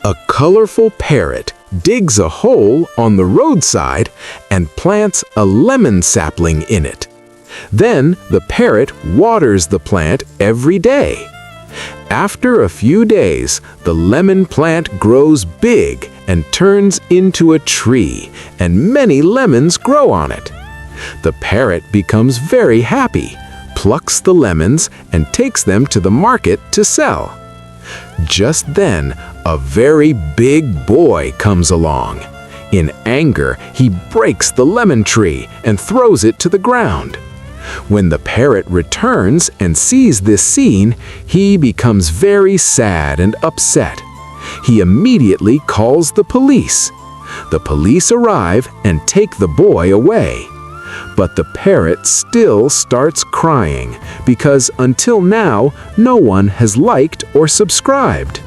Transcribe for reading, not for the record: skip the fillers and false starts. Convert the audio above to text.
A colorful parrot digs a hole on the roadside and plants a lemon sapling in it. Then the parrot waters the plant every day. After a few days, the lemon plant grows big and turns into a tree, and many lemons grow on it. The parrot becomes very happy, plucks the lemons, and takes them to the market to sell. Just then, a very big boy comes along. In anger, he breaks the lemon tree and throws it to the ground. When the parrot returns and sees this scene, he becomes very sad and upset. He immediately calls the police. The police arrive and take the boy away. But the parrot still starts crying because until now, no one has liked or subscribed.